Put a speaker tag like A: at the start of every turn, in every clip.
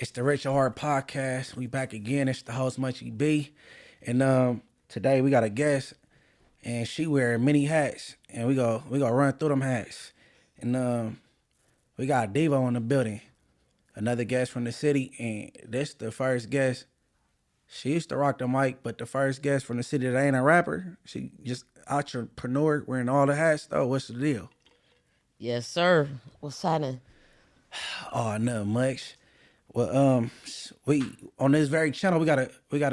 A: It's the Rich Hard Podcast. We back again. It's the host Munchie B, and today we got a guest, and she wearing many hats, and we go run through them hats, and we got Devo in the building, another guest from the city, and this the first guest. She used to rock the mic, but the first guest from the city that ain't a rapper. She just entrepreneur wearing all the hats. Though, what's the deal?
B: Yes, sir. What's happening?
A: Oh, nothing much. Well, we on this very channel we got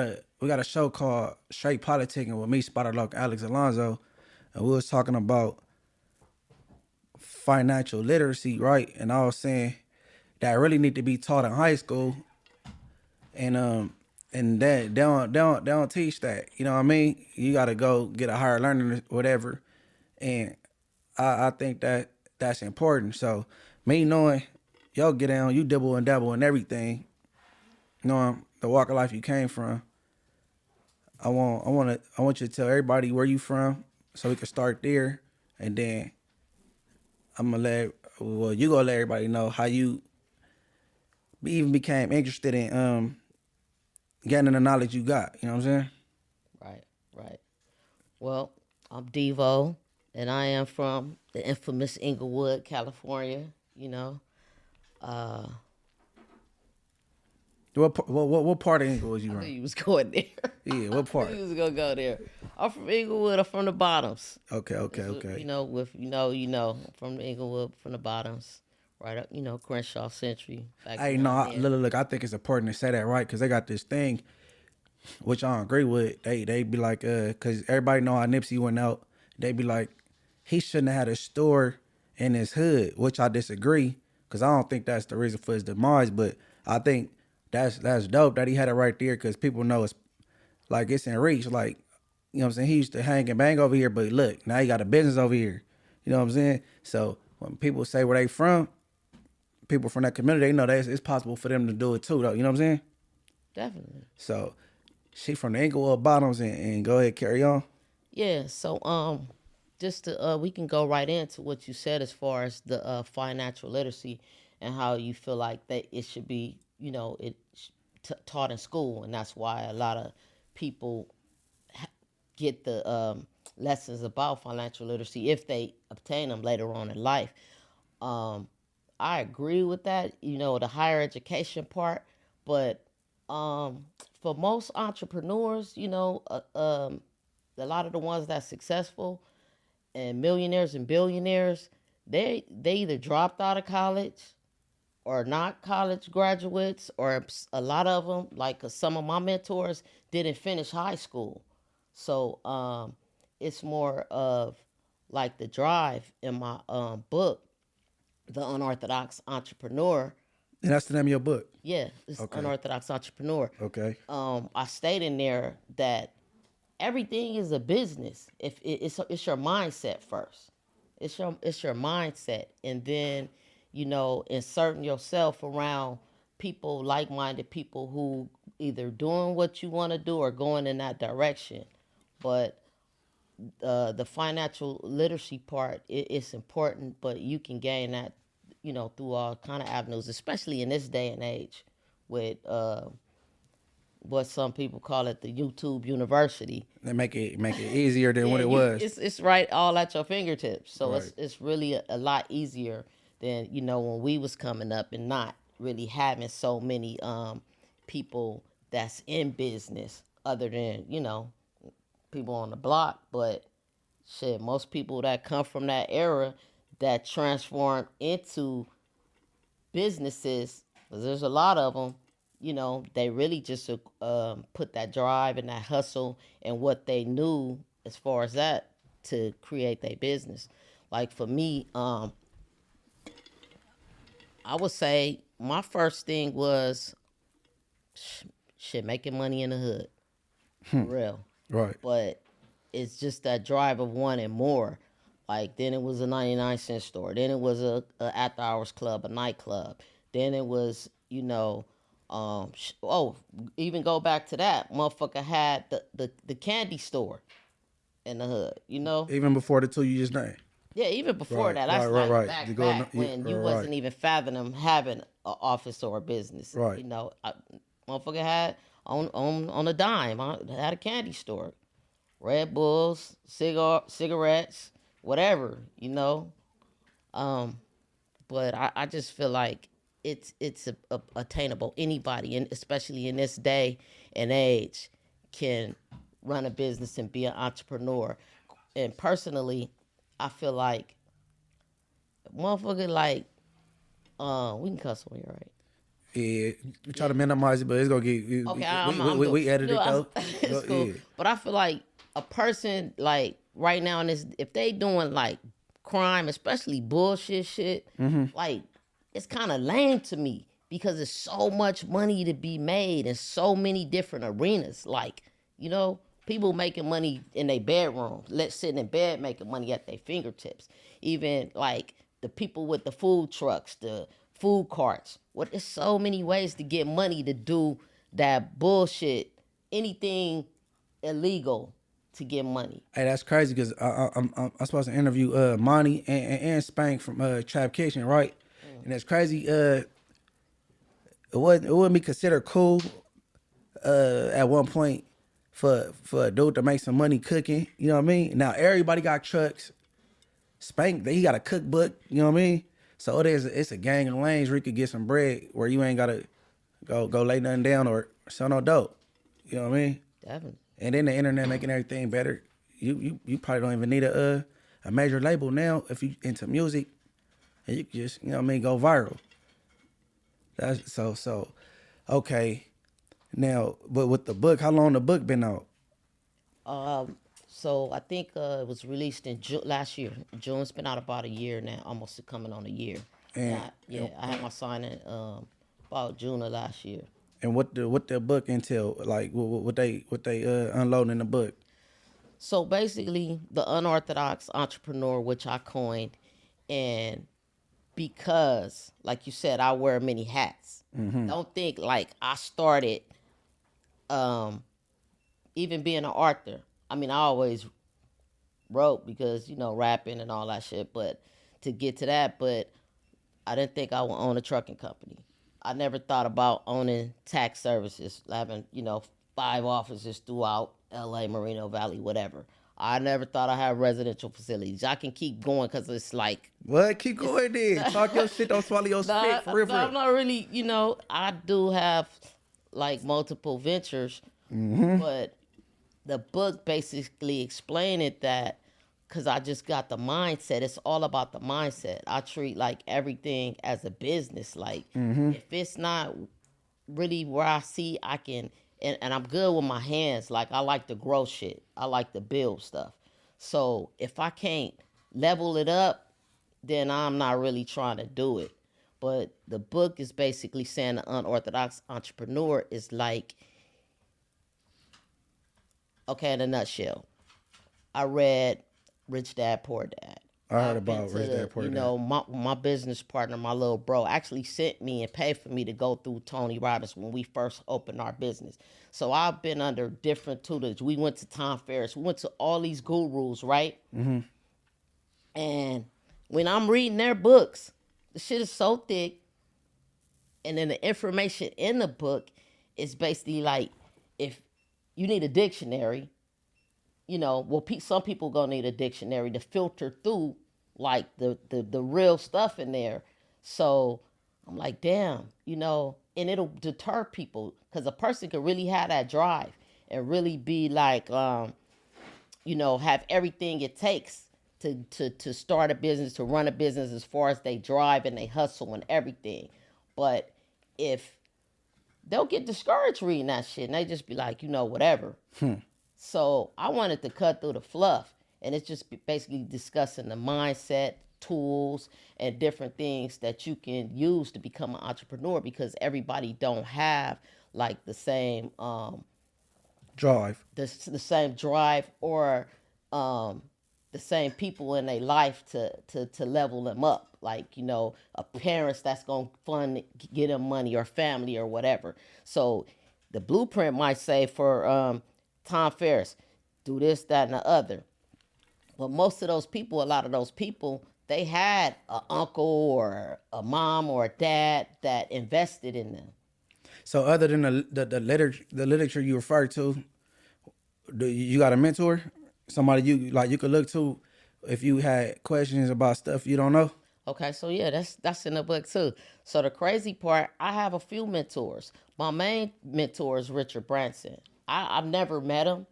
A: a show called Straight Politicking with me, Spotter Loc, Alex Alonso, and we was talking about financial literacy, right? And I was saying that really need to be taught in high school, and that they don't teach that. You know what I mean? You got to go get a higher learning or whatever, and I think that that's important. So me knowing y'all get down, you dibble and dabble in everything, knowing the walk of life you came from. I want you to tell everybody where you from, so we can start there, and then you gonna let everybody know how you even became interested in getting the knowledge you got. You know what I'm saying?
B: Right, right. Well, I'm Devo, and I am from the infamous Inglewood, California. You know, uh,
A: What part of Inglewood you
B: I knew
A: from?
B: you was going there.
A: Yeah, what
B: I
A: part?
B: knew you was gonna go there. I'm from Inglewood. I'm from the bottoms.
A: Okay.
B: You know, with I'm from the Inglewood, from the bottoms, right up. Crenshaw Century. Back
A: Hey, no,
B: behind there.
A: look. I think it's important to say that, right? Because they got this thing, which I don't agree with. They be like, because everybody know how Nipsey went out. They be like, he shouldn't have had a store in his hood, which I disagree. Because I don't think that's the reason for his demise. But I think that's dope that he had it right there. Because people know it's in reach. Like, you know what I'm saying? He used to hang and bang over here, but look, now he got a business over here. You know what I'm saying? So when people say where they from, people from that community, they know that it's possible for them to do it too, though. You know what I'm saying?
B: Definitely.
A: So she from the Inglewood Bottoms, and go ahead, carry on.
B: Yeah, so just to we can go right into what you said as far as the financial literacy and how you feel like that it should be, taught in school, and that's why a lot of people get the lessons about financial literacy if they obtain them later on in life. Um, I agree with that, the higher education part, but um, for most entrepreneurs, a lot of the ones that's successful and millionaires and billionaires, they either dropped out of college or not college graduates, or a lot of them, like some of my mentors, didn't finish high school. So it's more of like the drive in my book, The Unorthodox Entrepreneur.
A: And that's the name of your book.
B: Yeah, it's
A: Okay.
B: Unorthodox Entrepreneur.
A: Okay.
B: I state in there that everything is a business. If it's your mindset first, it's your mindset, and then inserting yourself around people, like-minded people who either doing what you want to do or going in that direction. But the financial literacy part, it's important, but you can gain that through all kind of avenues, especially in this day and age with what some people call it, the YouTube University.
A: They make it easier than what it
B: you,
A: was.
B: it's right all at your fingertips. So
A: Right.
B: it's really a lot easier than when we was coming up and not really having so many people that's in business other than people on the block. But shit, most people that come from that era that transformed into businesses, 'cause there's a lot of them, they really just put that drive and that hustle and what they knew as far as that to create their business. Like for me, I would say my first thing was shit, making money in the hood, for real.
A: Right.
B: But it's just that drive of wanting more. Like then it was a 99-cent store. Then it was a after hours club, a nightclub. Then it was, even go back to that. Motherfucker had the candy store in the hood,
A: Even before the two you just named.
B: Yeah, even before
A: Right,
B: that,
A: right,
B: that's
A: right,
B: like
A: right.
B: back
A: You go,
B: back
A: yeah,
B: when you
A: right,
B: wasn't even fathoming having an office or a business.
A: right.
B: You know, motherfucker had on a dime. I had a candy store, Red Bulls, cigarettes, whatever. You know, um, but I just feel like it's attainable. Anybody, and especially in this day and age, can run a business and be an entrepreneur. And personally, I feel like motherfucker like we can cuss on here, right?
A: Yeah, we try
B: Yeah.
A: to minimize it, but it's gonna get
B: Okay, I'm
A: we,
B: doing.
A: we edit
B: You know,
A: it though.
B: it's cool.
A: Yeah,
B: But I feel like a person like right now in this, if they doing like crime, especially bullshit shit, like it's kind of lame to me because there's so much money to be made in so many different arenas. Like, you know, people making money in their bedroom, sitting in bed making money at their fingertips. Even like the people with the food trucks, the food carts. What there's so many ways to get money to do that bullshit, anything illegal to get money.
A: hey, that's crazy because I'm supposed to interview Monty and Spank from Trap Kitchen, right? And that's crazy. It wouldn't be considered cool at one point for a dude to make some money cooking. You know what I mean? Now everybody got trucks. Spank, he got a cookbook. You know what I mean? So it's a gang of lanes where you could get some bread where you ain't gotta go lay nothing down or sell no dope. You know what I mean?
B: Definitely.
A: And then the internet making everything better. You probably don't even need a major label now if you into music, and you can just, you know what I mean, go viral. That's so okay. Now, but with the book, how long the book been out?
B: So I think it was released in last year. June. It's been out about a year now, almost coming on a year.
A: And
B: I had my signing about June of last year.
A: and what the book entail? Like what they unloading in the book?
B: So basically, the unorthodox entrepreneur, which I coined, and because, like you said, I wear many hats. Don't think like I started, even being an author. I mean, I always wrote because rapping and all that shit. But to get to that, but I didn't think I would own a trucking company. I never thought about owning tax services, having 5 offices throughout L.A., Moreno Valley, whatever. I never thought I had residential facilities. I can keep going because it's like
A: What? Keep going then. Talk your shit. Don't swallow your spit. For real.
B: I'm not really, I do have like multiple ventures, but the book basically explained it that because I just got the mindset. It's all about the mindset. I treat like everything as a business. Like if it's not really where I see I can, and I'm good with my hands. Like I like to grow shit. I like to build stuff. So if I can't level it up, then I'm not really trying to do it. But the book is basically saying the unorthodox entrepreneur is like, okay, in a nutshell, I read Rich Dad Poor Dad.
A: I heard about Rich Dad Poor Dad.
B: My business partner, my little bro, actually sent me and paid for me to go through Tony Robbins when we first opened our business. So I've been under different tutors. We went to Tom Ferriss. We went to all these gurus, right? And when I'm reading their books, the shit is so thick. And then the information in the book is basically like, if you need a dictionary, some people gonna need a dictionary to filter through like the real stuff in there. So I'm like, damn, and it'll deter people because a person could really have that drive and really be like, have everything it takes to start a business, to run a business as far as they drive and they hustle and everything. But if they'll get discouraged reading that shit and they just be like, whatever. So I wanted to cut through the fluff, and it's just basically discussing the mindset, tools, and different things that you can use to become an entrepreneur because everybody don't have like the same
A: Drive.
B: the same drive or the same people in their life to level them up. Like, a parents that's going to get them money or family or whatever. So the blueprint might say for Tom Ferriss, do this, that, and the other. Well, most of those people, a lot of those people, they had an uncle or a mom or a dad that invested in them.
A: So other than the literature you refer to, you got a mentor, somebody you could look to if you had questions about stuff you don't know.
B: Okay, so yeah, that's in the book too. So the crazy part, I have a few mentors. My main mentor is Richard Branson. I've never met him,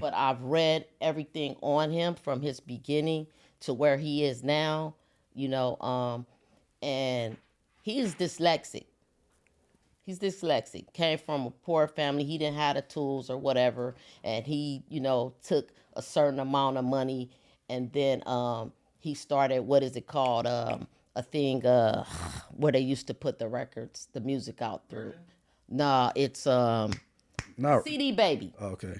B: but I've read everything on him from his beginning to where he is now. You know, and he is dyslexic. He's dyslexic. Came from a poor family. He didn't have the tools or whatever, and he, took a certain amount of money, and then he started, what is it called? A thing where they used to put the records, the music out through. Nah, it's
A: No.
B: CD Baby.
A: Okay.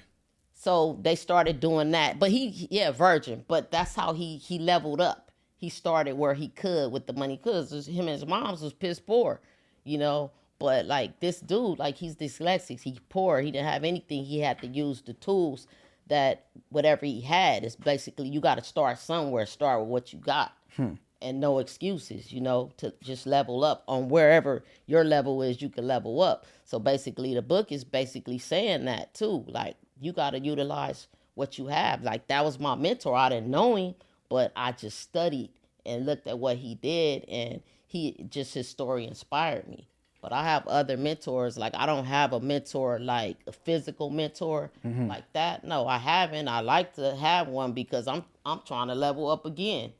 B: So they started doing that. But yeah, Virgin. But that's how he leveled up. He started where he could with the money, because him and his mom's was piss poor, you know. But like this dude, like he's dyslexic, he's poor, he didn't have anything. He had to use the tools that whatever he had is basically, you got to start somewhere, start with what you got. And no excuses, to just level up on wherever your level is, you can level up. So basically, the book is basically saying that too. Like, you got to utilize what you have. Like, that was my mentor. I didn't know him, but I just studied and looked at what he did, and his story inspired me. But I have other mentors. Like, I don't have a mentor, like a physical mentor like that. No, I haven't. I like to have one because I'm trying to level up again,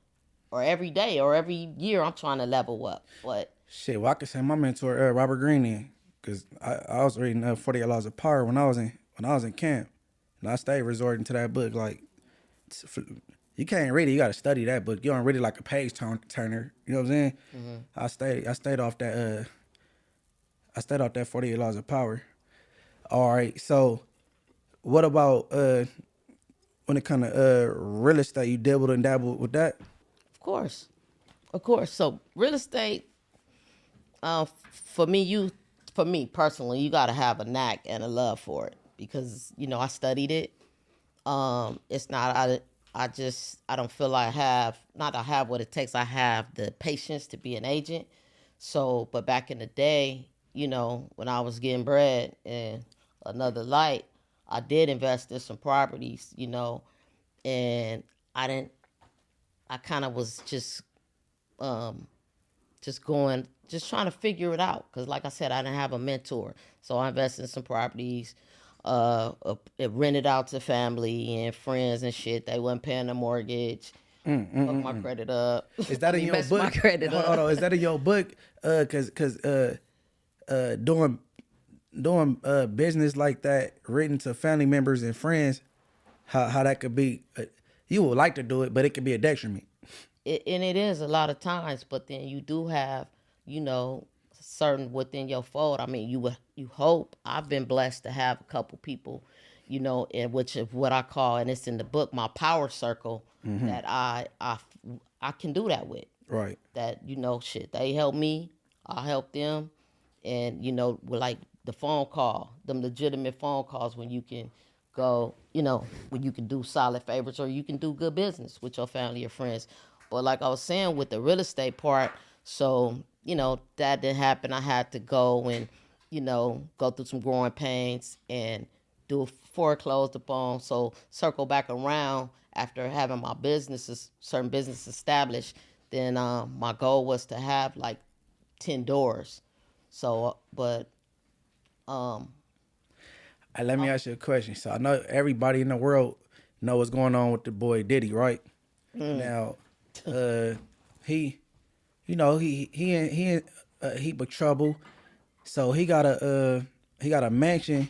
B: or every day or every year I'm trying to level up. But
A: Shit, well, I could say my mentor, Robert Greene, in, because I was reading 48 Laws of Power when I was in camp, and I stayed resorting to that book. Like, you can't read it, you got to study that book. You don't read it like a page turner. You know what I'm saying? I stayed off that. I stayed off that 48 Laws of Power. All right, so what about when it comes to real estate? You dabbled and dabbled with that?
B: of course. So real estate, for me personally, you got to have a knack and a love for it, because I studied it. It's not I don't feel I have not I have what it takes. I have the patience to be an agent. So, but back in the day, when I was getting bread in another light, I did invest in some properties, and I didn't. I kind of was um, just trying to figure it out. Because, like I said, I didn't have a mentor. So I invested in some properties, it rented out to family and friends and shit. They wasn't paying the mortgage. Fuck my credit up.
A: Is that in your
B: messed my
A: book?
B: credit up.
A: Hold on, is that in your book? Cause doing business like that, written to family members and friends, how that could be. You would like to do it, but it could be a detriment.
B: And it is a lot of times, but then you do have, certain within your fold. I mean, you hope. I've been blessed to have a couple people, in which of what I call, and it's in the book, my power circle, that I can do that with.
A: Right.
B: That shit, they help me, I help them, and with like the phone call, them legitimate phone calls when you can go, when you can do solid favors or you can do good business with your family or friends. But like I was saying with the real estate part, so, that didn't happen. I had to go and, go through some growing pains and do foreclosed upon. So circle back around after having my certain business established, then my goal was to have like 10 doors. So, but
A: Let me ask you a question. So I know everybody in the world know what's going on with the boy Diddy, right? Now, he, he in a heap of trouble. So he got a mansion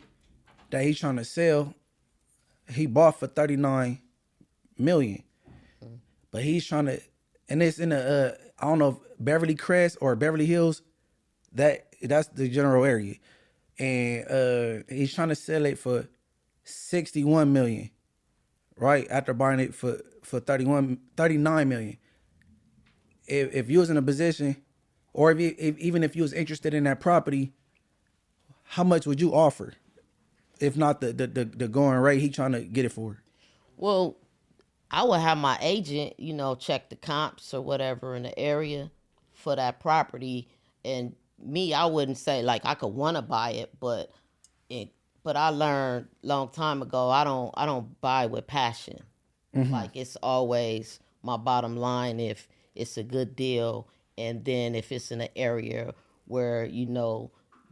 A: that he's trying to sell. He bought for 39 million, but he's trying to, and it's in I don't know if Beverly Crest or Beverly Hills. That's the general area, and he's trying to sell it for 61 million, right after buying it for 39 million. If you was in a position, or even if you was interested in that property, how much would you offer? If not the going rate he trying to get it for?
B: well, I would have my agent, check the comps or whatever in the area for that property. And me, I wouldn't say like I could want to buy it, but I learned long time ago I don't buy with passion. Like it's always my bottom line if it's a good deal, and then if it's in an area where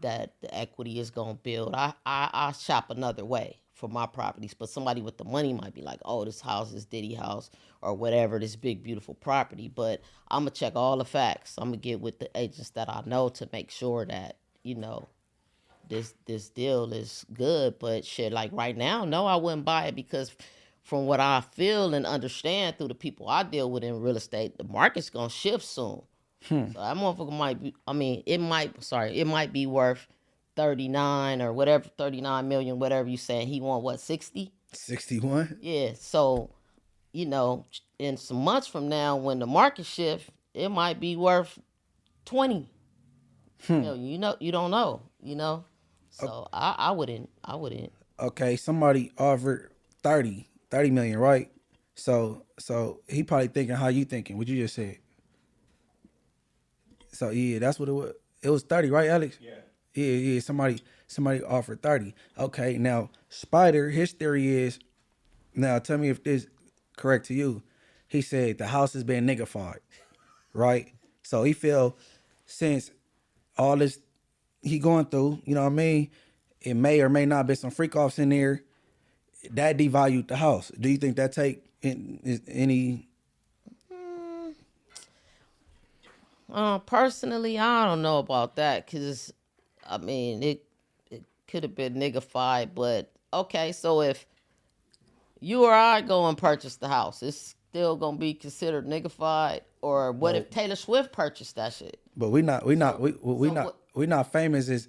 B: that the equity is gonna build, I shop another way for my properties. But somebody with the money might be like, oh, this house is Diddy house or whatever, this big beautiful property. But I'm gonna check all the facts. I'm gonna get with the agents that I know to make sure that this deal is good. But shit, like right now, no, I wouldn't buy it because from what I feel and understand through the people I deal with in real estate, the market's gonna shift soon. So that motherfucker might be, it might be worth 39 or whatever, 39 million, whatever you saying. He want what, 60?
A: 61?
B: Yeah. So, in some months from now, when the market shift, it might be worth 20. You don't know. So I wouldn't.
A: Okay, somebody offered 30 million, right? So he probably thinking how you thinking, what you just said. So yeah, that's what it was. It was 30, right, Alex?
C: Yeah.
A: Yeah. Somebody offered 30. Okay, now Spider, his theory is, now tell me if this correct to you. He said the house has been niggified, right? So he feel since all this he going through, you know what I mean? It may or may not be some freak offs in there that devalued the house. Do you think that take any?
B: Personally, I don't know about that because, it could have been niggified. But okay, so if you or I go and purchase the house, it's still gonna be considered niggified. Or what if Taylor Swift purchased that shit?
A: But we not famous as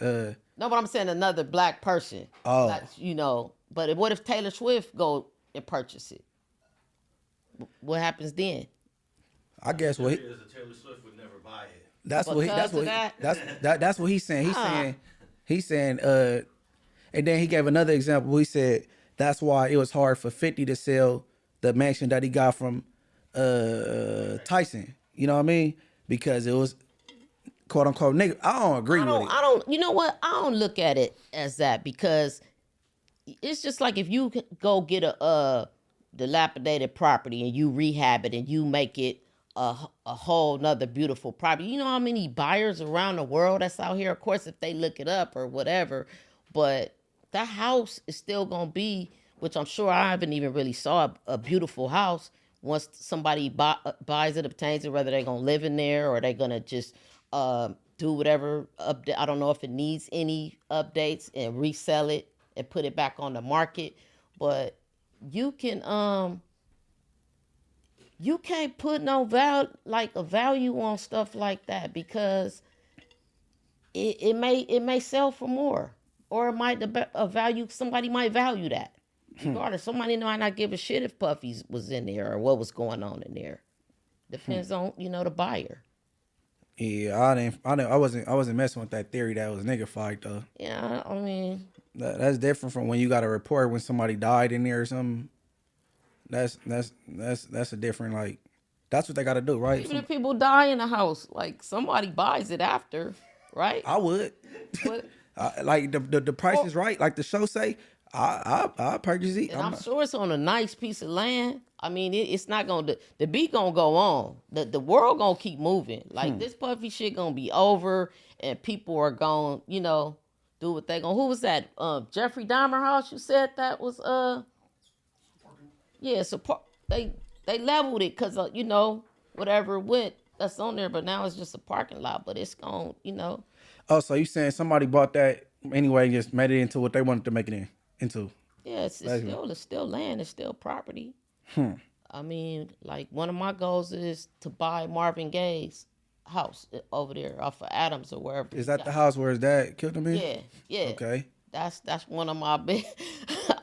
B: No, but I'm saying another black person.
A: Oh.
B: But what if Taylor Swift go and purchase it? What happens then?
A: I guess what
C: Taylor Swift would never buy it.
A: that's what he's saying. He's saying and then he gave another example. He said that's why it was hard for 50 to sell the mansion that he got from Tyson. You know what I mean? Because it was quote unquote nigga. I don't agree with it.
B: I don't. You know what? I don't look at it as that because it's just like if you go get a dilapidated property and you rehab it and you make it a whole nother beautiful property. You know how many buyers around the world that's out here? Of course, if they look it up or whatever, but that house is still gonna be, which I'm sure I haven't even really saw a beautiful house. Once somebody buys it, obtains it, whether they're gonna live in there or they're gonna just do whatever update. I don't know if it needs any updates and resell it and put it back on the market, but you can you can't put no value on stuff like that because it may sell for more, or it might somebody might value that. Regardless, somebody might not give a shit if Puffy was in there or what was going on in there. Depends on the buyer.
A: Yeah, I wasn't messing with that theory that was niggified though.
B: Yeah,
A: that's different from when you got a report when somebody died in there or something. That's a different, like, that's what they got to do, right?
B: Even if people die in a house, like somebody buys it after, right?
A: I would. Like the price is right, like the show say. I purchase it.
B: And I'm sure it's on a nice piece of land. It's not gonna, the beat gonna go on. The world gonna keep moving. Like this Puffy shit gonna be over, and people are gonna do what they gonna. Who was that? Jeffrey Dahmer house. You said that was yeah. So they leveled it because whatever it went that's on there, but now it's just a parking lot. But it's gonna
A: Oh, so you saying somebody bought that anyway and just made it into what they wanted to make it into?
B: Yeah, it's still land. It's still property. Like one of my goals is to buy Marvin Gaye's house over there off of Adams or wherever.
A: Is that the house where his dad killed him in?
B: Yeah.
A: Okay.
B: That's one of my big.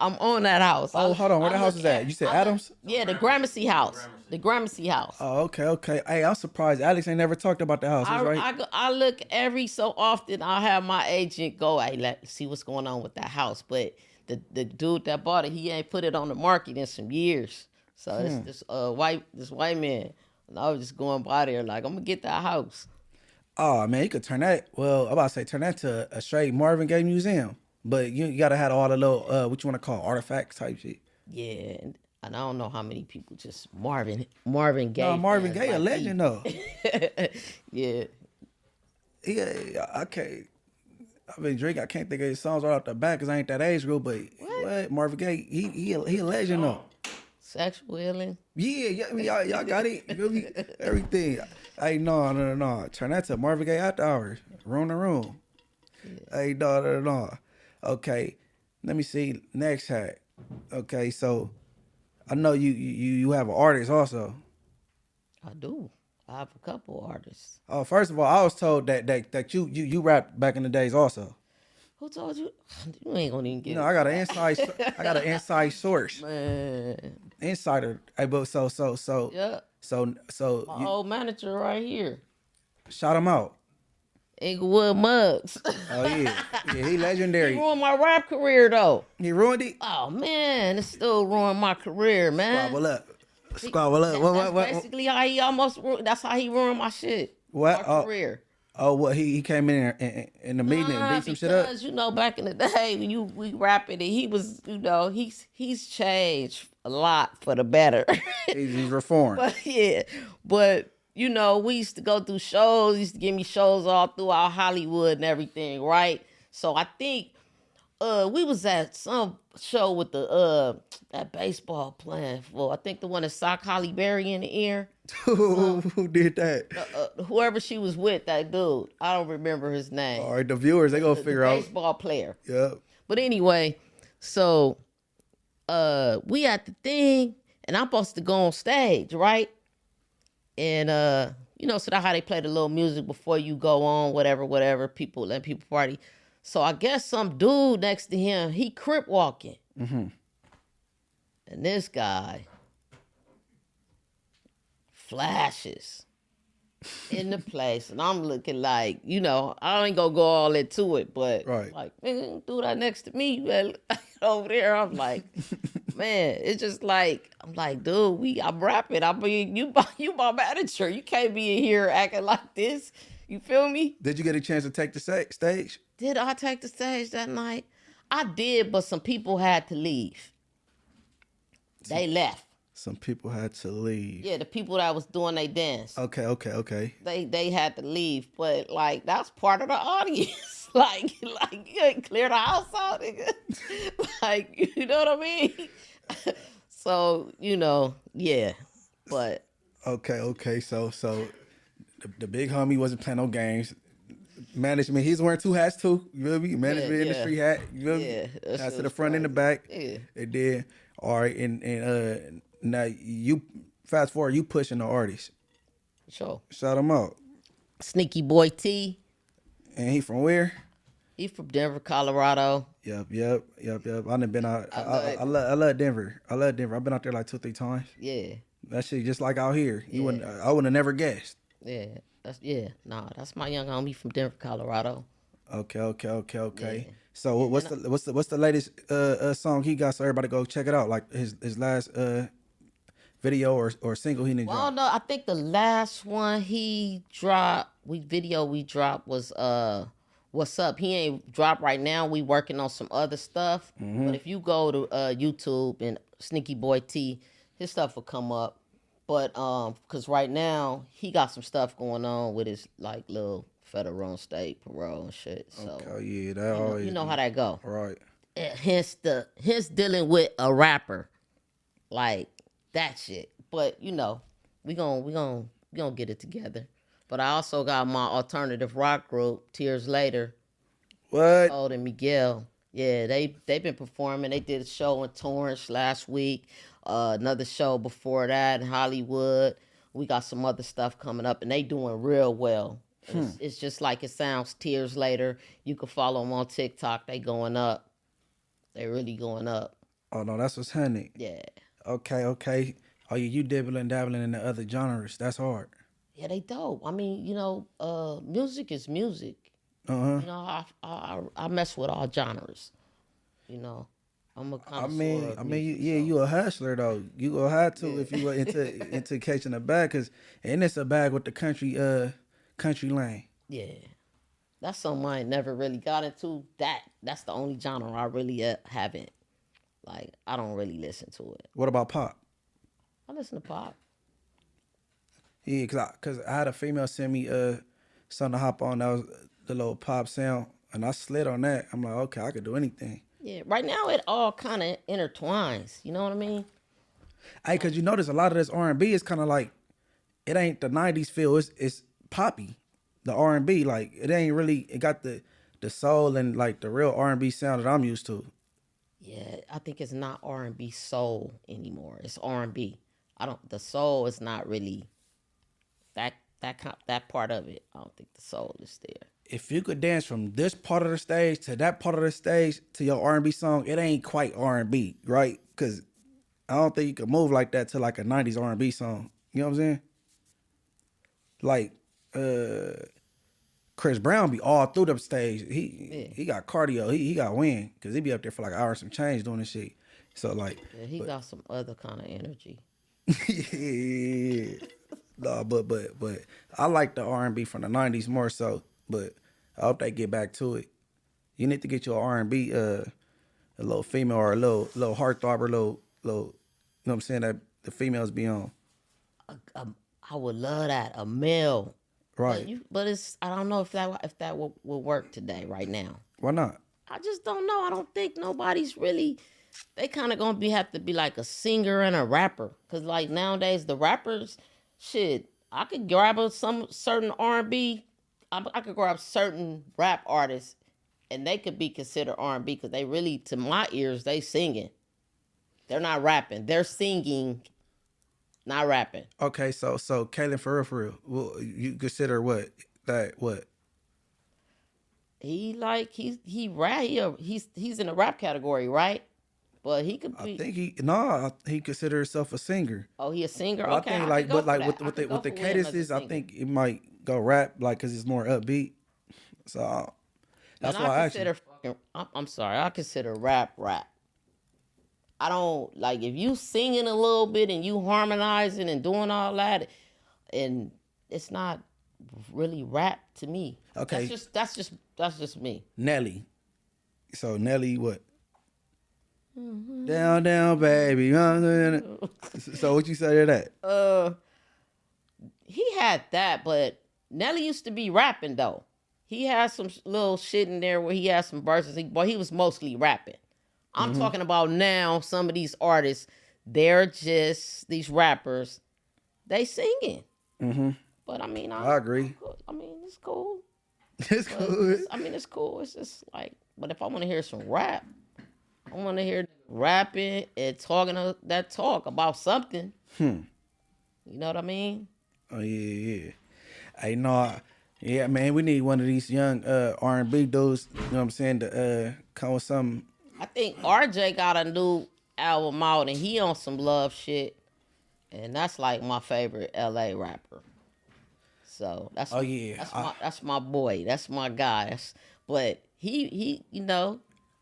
B: I'm on that house.
A: Oh, hold on. Where the house is at? You said Adams?
B: Yeah, the Gramercy house. The Gramercy house.
A: Oh, okay. Hey, I'm surprised Alex ain't never talked about the house.
B: I look every so often. I'll have my agent go, hey, let's see what's going on with that house. But the dude that bought it, he ain't put it on the market in some years. So this white man, and I was just going by there like, I'm gonna get that house.
A: Oh man, you could turn that. Well, I'm about to say turn that to a straight Marvin Gaye museum. But you gotta have all the little what you want to call artifacts type shit.
B: Yeah, and I don't know how many people just Marvin Gaye.
A: No, Marvin
B: fans
A: Gaye a
B: like
A: legend
B: me.
A: though.
B: Yeah,
A: Yeah, I can't. I've been drinking. I can't think of his songs right off the bat because I ain't that age group. But what Marvin Gaye, he a legend though.
B: sexual healing.
A: Yeah, I mean, y'all got it. You feel me? Everything. Hey, no. Turn that to Marvin Gaye after hours. Room to room. Hey, no. Okay, let me see. Next hat. Okay, so I know you have an artist also.
B: I do. I have a couple artists.
A: Oh, first of all, I was told that you rapped back in the days also.
B: Who told you? You ain't gonna even get
A: You know,
B: it.
A: I got an inside source,
B: Man,
A: insider. Hey, but so
B: yeah. My
A: you
B: old manager right here,
A: shout him out.
B: Inglewood Muggs.
A: Oh yeah, he
B: He
A: legendary.
B: ruined my rap career though.
A: He ruined it.
B: Oh man, it still ruined my career, man.
A: Squabble up.
B: That's basically how he that's how he ruined my shit.
A: What?
B: My career.
A: Oh, what? He came in the meeting and beat some shit up.
B: Because, back in the day when we rapping and he was, he's changed a lot for the better.
A: He's reformed.
B: But we used to go through shows, he used to give me shows all throughout Hollywood and everything, right? So I think we was at some show with the that baseball playing for, I think the one that socked Holly Berry in the ear.
A: Who did that?
B: Whoever she was with, that dude. I don't remember his name.
A: All right, the viewers, they gonna figure out.
B: Baseball player.
A: Yep.
B: But anyway, so we at the thing, and I'm supposed to go on stage, right? And so that's how they play the little music before you go on, whatever, people party. So I guess some dude next to him, he crip walking.
A: Mm-hmm.
B: And this guy flashes in the place, and I'm looking like, I ain't gonna go all into it, but
A: Right.
B: like, man, do that next to me, man. Over there, I'm like, man, it's just like, I'm like, dude, I'm rapping. I mean, you my manager. You can't be in here acting like this. You feel me?
A: Did you get a chance to take the stage?
B: Did I take the stage that night? I did, but some people had to leave. They left.
A: Some people had to leave.
B: Yeah, the people that was doing their dance.
A: Okay.
B: They had to leave, but like that's part of the audience. like you ain't clear the house out, nigga. Like, you know what I mean? So, yeah. But
A: Okay. So the big homie wasn't playing no games. Management, he's wearing two hats too. You feel me? Management industry hat. You feel me?
B: Yeah,
A: Hats to the front and the back.
B: Yeah.
A: They did. All right, and now you fast forward, you pushing the artist.
B: Sure.
A: Shout him out.
B: Sneaky Boy T.
A: And he from where?
B: He from Denver, Colorado.
A: Yep. I done been out. I love Denver. I've been out there like 2-3 times.
B: Yeah.
A: That shit just like out here.
B: Yeah.
A: I wouldn't have never guessed.
B: Yeah. That's my young homie from Denver, Colorado.
A: Okay.
B: Yeah.
A: So what's the latest song he got? So everybody go check it out. Like his last video or single he didn't
B: Well,
A: drop.
B: no, I think the last one we dropped was What's Up. He ain't dropped right now. We working on some other stuff.
A: Mm-hmm.
B: But if you go to YouTube and Sneaky Boy T, his stuff will come up. But because right now he got some stuff going on with his like little federal and state parole and shit. So
A: Okay, yeah, that always
B: you know how that go.
A: right.
B: Hence dealing with a rapper like that shit. But we gonna get it together. But I also got my alternative rock group, Tears Later.
A: What?
B: Old and Miguel. Yeah, they've been performing. They did a show in Torrance last week. Another show before that in Hollywood. We got some other stuff coming up, and they doing real well. It's just like it sounds. Tears Later. You can follow them on TikTok. They going up. They really going up.
A: Oh no, that's what's honey.
B: Yeah.
A: Okay. Oh, you dabbling in the other genres. That's hard.
B: Yeah, they dope. I mean, music is music.
A: Uh huh.
B: I mess with all genres. I'm a
A: I
B: connoisseur
A: mean,
B: of
A: I mean,
B: music,
A: yeah,
B: so.
A: you a hustler though. You gonna have to if you were into catching a bag, and it's a bag with the country lane.
B: Yeah, that's something I ain't never really got into. That's the only genre I really haven't. Like, I don't really listen to it.
A: What about pop?
B: I listen to pop.
A: Yeah, cause I had a female send me something to hop on that was the little pop sound, and I slid on that. I'm like, okay, I could do anything.
B: Yeah, right now it all kind of intertwines. You know what I mean?
A: Hey, cause you notice a lot of this R&B is kind of like it ain't the '90s feel. It's poppy, the R&B. Like it ain't really. It got the soul and like the real R&B sound that I'm used to.
B: Yeah, I think it's not R&B soul anymore. It's R&B. I don't. The soul is not really that part of it. I don't think the soul is there.
A: If you could dance from this part of the stage to that part of the stage to your R&B song, it ain't quite R&B, right? Because I don't think you could move like that to like a '90s R&B song. You know what I'm saying? Like Chris Brown be all through the stage. He got cardio. He got wind because he be up there for like an hour and some change doing this shit. So like,
B: Yeah, he got some other kind of energy.
A: yeah. No, but I like the R&B from the '90s more so. But I hope they get back to it. You need to get your R&B a little female or a little heartthrob, little you know what I'm saying, that the females be on.
B: I would love that, a male.
A: Right.
B: But it's, I don't know if that will work today, right now.
A: Why not?
B: I just don't know. I don't think nobody's really. They kind of gonna have to be like a singer and a rapper, cause like nowadays the rappers, shit. I could grab some certain R&B. I could grab certain rap artists, and they could be considered R&B because they really, to my ears, they singing. They're not rapping. They're singing, not rapping.
A: Okay, so Kaylin, for real, well, you consider what?
B: He like he rap. He's in the rap category, right? But he could be.
A: I think he consider himself a singer.
B: Oh, he a singer.
A: Well,
B: Okay,
A: I think
B: I could go
A: but
B: for
A: like
B: that.
A: with the cadences, I think it might go rap like because it's more upbeat. So that's why I actually.
B: I'm sorry. I consider rap. I don't like if you singing a little bit and you harmonizing and doing all that, and it's not really rap to me.
A: Okay.
B: That's just me.
A: Nelly. So Nelly, what? Down, baby. So what you say to that?
B: He had that, but Nelly used to be rapping though. He had some little shit in there where he had some verses, but he was mostly rapping. I'm talking about now. Some of these artists, they're just these rappers. They singing. But I mean,
A: I agree.
B: I mean, it's cool.
A: It's cool.
B: It's cool. It's just like, but if I want to hear some rap, I want to hear rapping and talking that talk about something. You know what I mean?
A: Oh yeah. Hey, no, yeah, man, we need one of these young R&B dudes. You know what I'm saying? To come with something.
B: I think RJ got a new album out and he on some love shit, and that's like my favorite LA rapper. So that's that's my boy. That's my guy. But he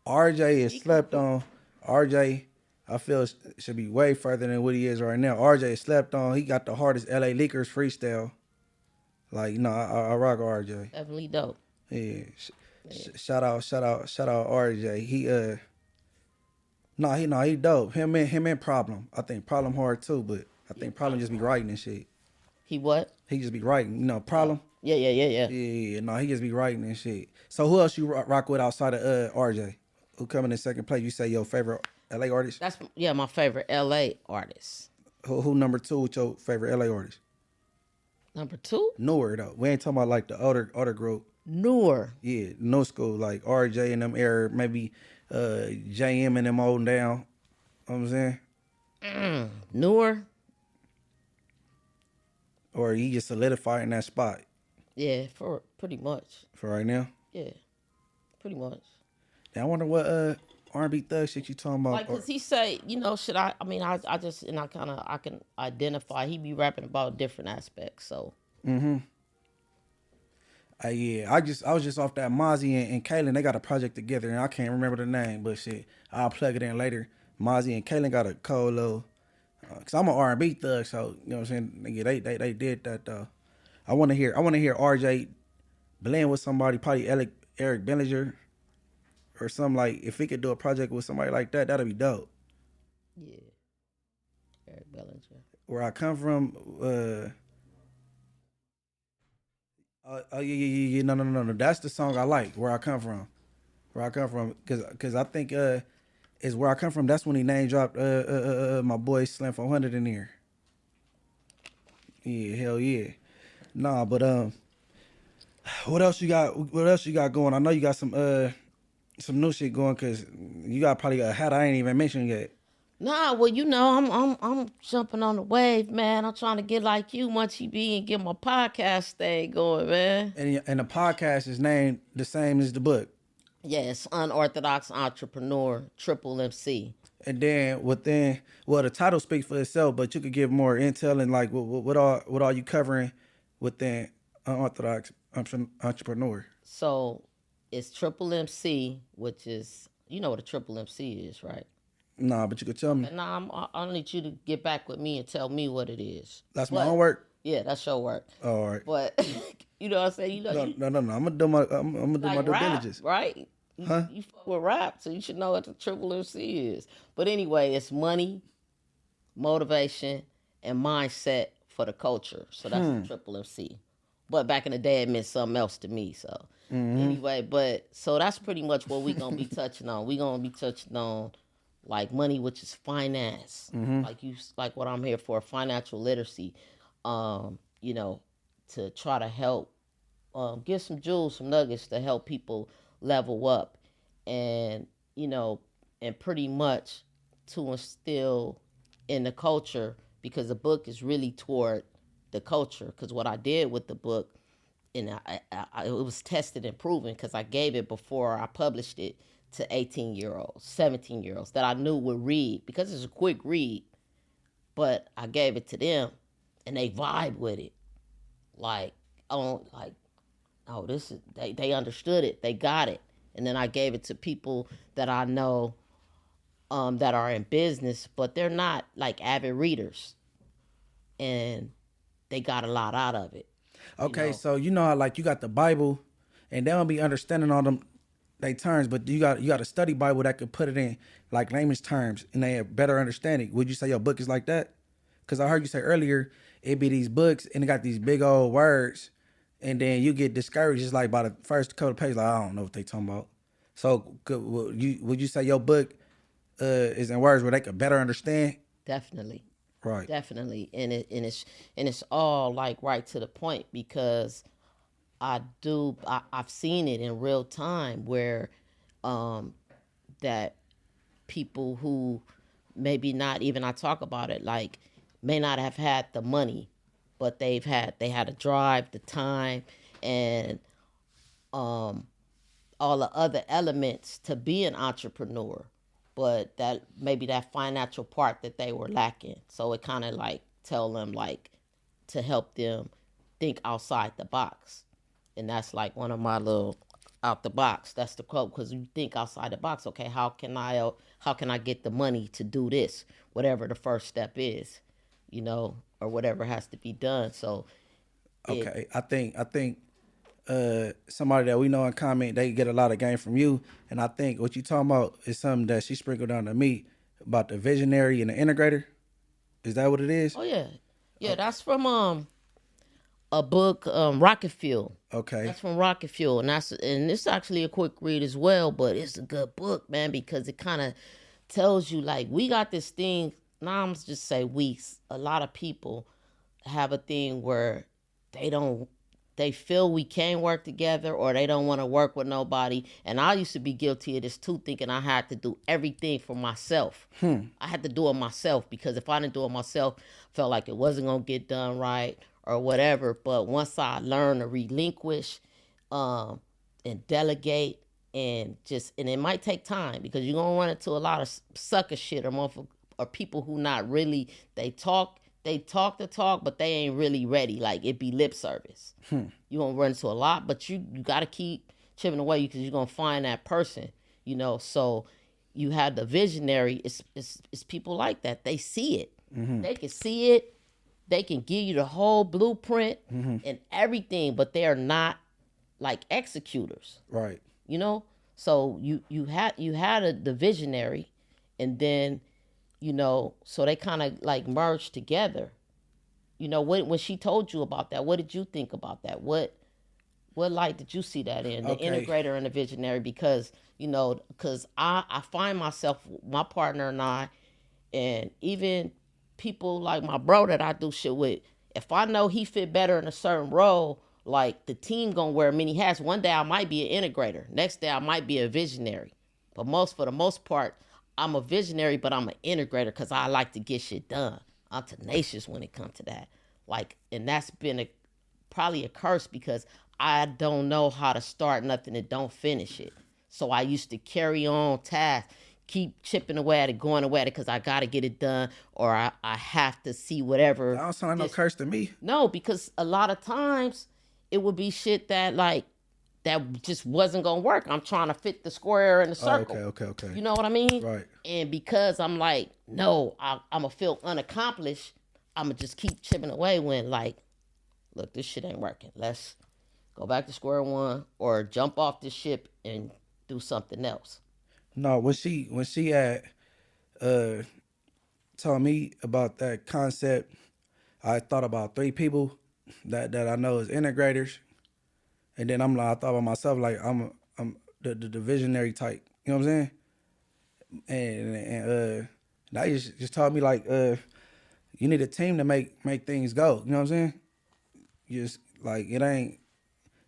A: RJ is slept on. RJ, I feel should be way further than what he is right now. RJ is slept on. He got the hardest LA Leakers freestyle. Like, I rock RJ.
B: definitely dope.
A: Yeah. Shout out RJ. He dope. Him and Problem. I think Problem hard too, but I think Problem just be writing and shit.
B: He what?
A: He just be writing, Problem.
B: Yeah.
A: Yeah, he just be writing and shit. So who else you rock with outside of RJ? Who coming in second place? You say your favorite LA artist?
B: That's my favorite LA artist.
A: Who number 2 with your favorite LA artist?
B: Number 2?
A: Newer though. We ain't talking about like the older group.
B: Newer.
A: Yeah, no school, like RJ and them era, maybe JM and them holding down. You know what I'm saying?
B: Newer.
A: Or he just solidifying that spot.
B: Yeah, for pretty much.
A: For right now?
B: Yeah, pretty much.
A: Now, I wonder what R&B thug shit you talking about.
B: Like, cause he say, should I mean, I can identify. He be rapping about different aspects. So.
A: Yeah, I was just off that Mozzie and Kaylin. They got a project together, and I can't remember the name, but shit, I'll plug it in later. Mozzie and Kaylin got a cold little, cause I'm an R&B thug, so you know what I'm saying. Nigga, they did that though. I want to hear RJ blend with somebody, probably Eric Bellinger or something like. If he could do a project with somebody like that, that'd be dope.
B: Yeah, Eric Bellinger.
A: Where I come from, yeah. No. That's the song I like. Where I come from. Cause I think is where I come from. That's when he name dropped my boy Slim 400 in there. Yeah, hell yeah. Nah, but what else you got? What else you got going? I know you got some new shit going. Cause you got probably a hat I ain't even mentioned yet.
B: Nah, well, you know, I'm jumping on the wave, man. I'm trying to get like you, Munchie B, and get my podcast thing going, man.
A: And the podcast is named the same as the book.
B: Yes, Unorthodox Entrepreneur, Triple MC.
A: And then the title speaks for itself, but you could give more intel and like what all you covering within Unorthodox Entrepreneur.
B: So it's Triple MC, which is, you know what a Triple MC is, right?
A: Nah, but you could tell me.
B: Nah, I need you to get back with me and tell me what it is.
A: That's my own work.
B: Yeah, that's your work.
A: Oh, all right.
B: But you know what I'm saying? You know,
A: No. I'm gonna do my due
B: rap,
A: diligence.
B: Right? You fuck with rap, so you should know what the Triple MC is. But anyway, it's money, motivation, and mindset for the culture. So that's the Triple MC. But back in the day, it meant something else to me. So anyway, so that's pretty much what we gonna be touching on. We gonna be touching on like money, which is finance, like what I'm here for, financial literacy. You know, to try to help give some jewels, some nuggets to help people level up, and you know, and pretty much to instill in the culture, because the book is really toward the culture. Because what I did with the book, and it was tested and proven, because I gave it before I published it to 18-year-olds, 17-year-olds that I knew would read, because it's a quick read. But I gave it to them, and they vibe with it, this is they understood it, they got it. And then I gave it to people that I know that are in business, but they're not like avid readers, and they got a lot out of it.
A: Okay, so you know how like you got the Bible, and they don't be understanding all them they terms, but you got a study Bible that could put it in like layman's terms, and they have better understanding. Would you say your book is like that? Because I heard you say earlier it be these books and it got these big old words, and then you get discouraged just like by the first couple of pages. Like, I don't know what they talking about. So would you say your book is in words where they could better understand?
B: Definitely.
A: Right.
B: Definitely. And it's all like right to the point, because I've seen it in real time where that people who maybe not even, I talk about it, like may not have had the money, but they had the drive, the time, and all the other elements to be an entrepreneur, but that maybe that financial part that they were lacking. So it kind of like tell them like to help them think outside the box. And that's like one of my little out the box. That's the quote, because you think outside the box. Okay, how can I get the money to do this? Whatever the first step is, you know, or whatever has to be done. So,
A: okay, I think somebody that we know in comment, they get a lot of gain from you, and I think what you talking about is something that she sprinkled down to me about the visionary and the integrator. Is that what it is?
B: Oh yeah, that's from a book, Rocket Fuel.
A: Okay.
B: That's from Rocket Fuel, and it's actually a quick read as well, but it's a good book, man, because it kind of tells you like we got this thing. Now I'm just say a lot of people have a thing where they feel we can't work together, or they don't want to work with nobody. And I used to be guilty of this too, thinking I had to do everything for myself. I had to do it myself, because if I didn't do it myself, I felt like it wasn't going to get done right or whatever. But once I learned to relinquish and delegate, and it might take time, because you're going to run into a lot of sucker shit or people who not really, they talk they talk the talk, but they ain't really ready. Like, it be lip service. You gonna run into a lot, but you gotta keep chipping away because you're gonna find that person, So you have the visionary. It's people like that. They see it. They can see it. They can give you the whole blueprint and everything, but they are not like executors.
A: Right.
B: So you had the visionary, and then so they kind of like merged together. When she told you about that, what did you think about that? What light did you see that in, the integrator and the visionary? Because I find myself, my partner and I, and even people like my bro that I do shit with, if I know he fit better in a certain role, like the team gonna wear many hats. One day I might be an integrator. Next day I might be a visionary. But for the most part, I'm a visionary, but I'm an integrator because I like to get shit done. I'm tenacious when it comes to that. Like, and that's been probably a curse because I don't know how to start nothing and don't finish it. So I used to carry on tasks, keep chipping away at it, going away at it because I got to get it done, or I have to see whatever.
A: That don't sound like no curse to me.
B: No, because a lot of times it would be shit that just wasn't going to work. I'm trying to fit the square in the circle.
A: Okay.
B: You know what I mean?
A: Right.
B: And because I'm like, no, I'm going to feel unaccomplished, I'm going to just keep chipping away when like, look, this shit ain't working. Let's go back to square one or jump off this ship and do something else.
A: No, when she had told me about that concept, I thought about 3 people that I know as integrators, and then I thought about myself like I'm the visionary type. You know what I'm saying? And now you just taught me like you need a team to make things go. You know what I'm saying? Just like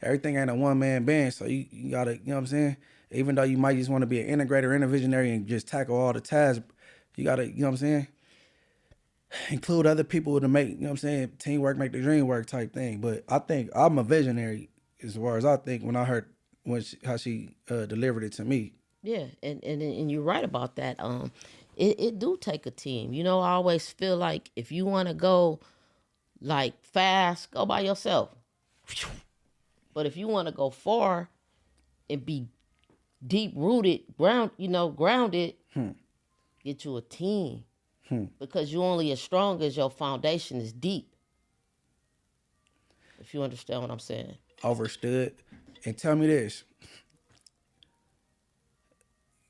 A: everything ain't a one man band, so you gotta, you know what I'm saying? Even though you might just want to be an integrator and a visionary and just tackle all the tasks, you gotta, you know what I'm saying? Include other people to make, you know what I'm saying, teamwork make the dream work type thing. But I think I'm a visionary as far as I think when I heard how she delivered it to me.
B: Yeah, and you're right about that. It do take a team. I always feel like if you want to go like fast, go by yourself. But if you want to go far and be deep rooted, grounded, get you a team. Because you're only as strong as your foundation is deep. If you understand what I'm saying.
A: Overstood. And tell me this.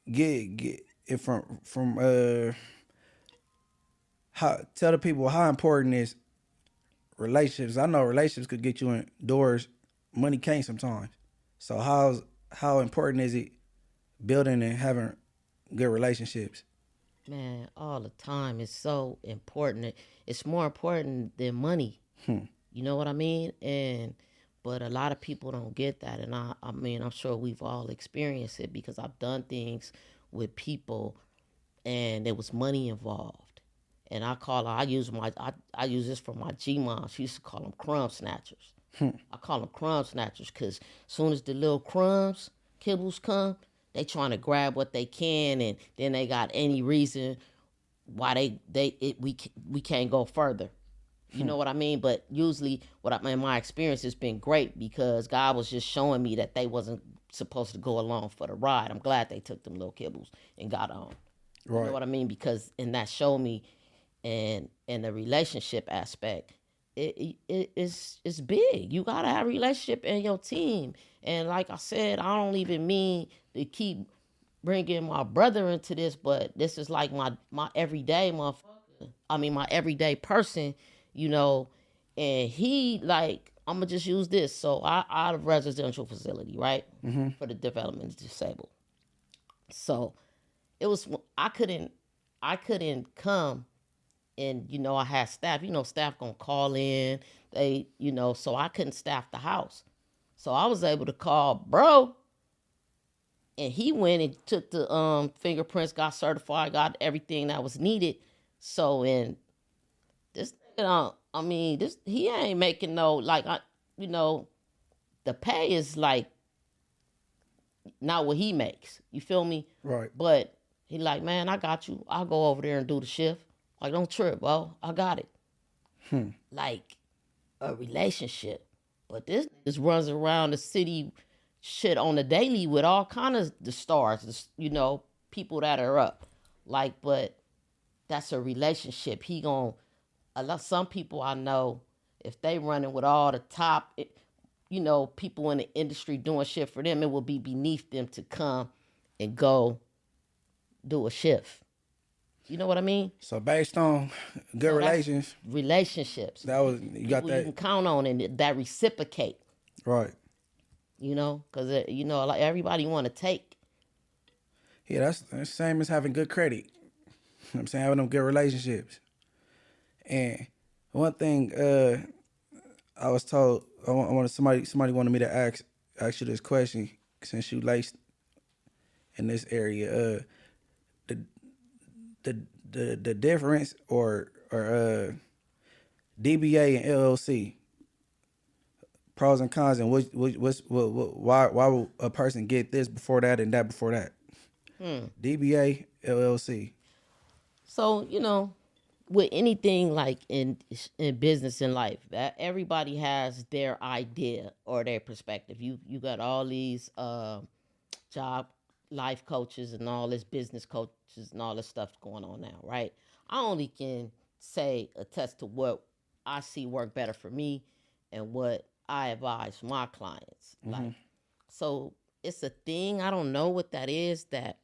A: Get it from tell the people how important is relationships. I know relationships could get you in doors money can't sometimes. So how important is it building and having good relationships?
B: Man, all the time. It's so important. It's more important than money. You know what I mean? But a lot of people don't get that. And I mean, I'm sure we've all experienced it because I've done things with people and there was money involved. And I use this for my G-mom. She used to call them crumb snatchers. I call them crumb snatchers because as soon as the little kibbles come, they trying to grab what they can, and then they got any reason why we can't go further. You know what I mean? But usually, in my experience, it's been great because God was just showing me that they wasn't supposed to go along for the ride. I'm glad they took them little kibbles and got on. Right. You know what I mean? Because that showed me, and the relationship aspect, it's big. You gotta have a relationship in your team. And like I said, I don't even mean to keep bringing my brother into this, but this is like my everyday motherfucker. I mean, my everyday person, and he like, I'm gonna just use this. So I out of residential facility, right? For the development disabled. So it was, I couldn't come and, I had staff, staff gonna call in, so I couldn't staff the house. So I was able to call bro, and he went and took the fingerprints, got certified, got everything that was needed. So in this, he ain't making no, like, the pay is like not what he makes. You feel me?
A: Right.
B: But he like, man, I got you. I'll go over there and do the shift. Like, don't trip, bro. I got it. like a relationship. But this just runs around the city shit on the daily with all kind of the stars, people that are up. Like, but that's a relationship. Some people I know, if they running with all the top, people in the industry doing shit for them, it will be beneath them to come and go do a shift. You know what I mean?
A: So based on good
B: Relationships.
A: that was you
B: People
A: got
B: you
A: that
B: can count on and that reciprocate.
A: right.
B: Because like everybody want to take.
A: Yeah, that's the same as having good credit. You know what I'm saying? Having them good relationships. And one thing I was told, I wanted somebody wanted me to ask you this question since you laced in this area. The the difference or DBA and LLC, pros and cons, and why would a person get this before that and that before that? DBA, LLC.
B: So with anything like in business and life, everybody has their idea or their perspective. You got all these job life coaches and all this business coaches and all this stuff going on now, right? I only can attest to what I see work better for me and what I advise my clients. Like, so it's a thing. I don't know what that is that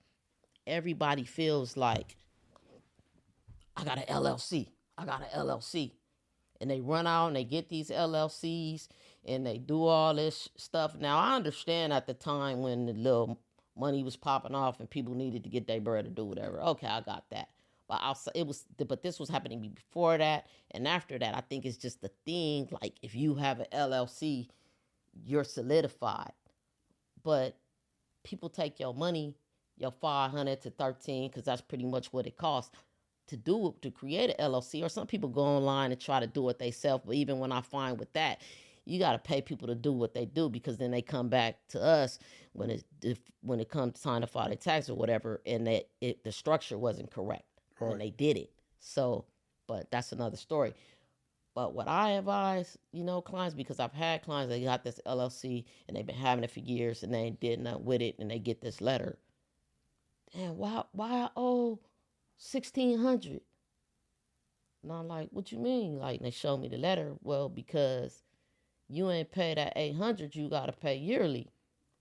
B: everybody feels like, I got an LLC. And they run out and they get these LLCs and they do all this stuff. Now, I understand at the time when the little money was popping off and people needed to get their bread to do whatever. Okay, I got that. But this was happening before that and after that. I think it's just the thing. Like, if you have an LLC, you're solidified. But people take your money, your $500 to $13, because that's pretty much what it costs to create an LLC. Or some people go online and try to do it themselves. But even when I find with that, you got to pay people to do what they do, because then they come back to us when it comes time to file their tax or whatever, and the structure wasn't correct when they did it. So, but that's another story. But what I advise, clients, because I've had clients that got this LLC and they've been having it for years and they ain't did nothing with it, and they get this letter. Damn, why I owe $1,600? And I'm like, what you mean? Like, and they show me the letter. Well, because you ain't pay that $800 you gotta pay yearly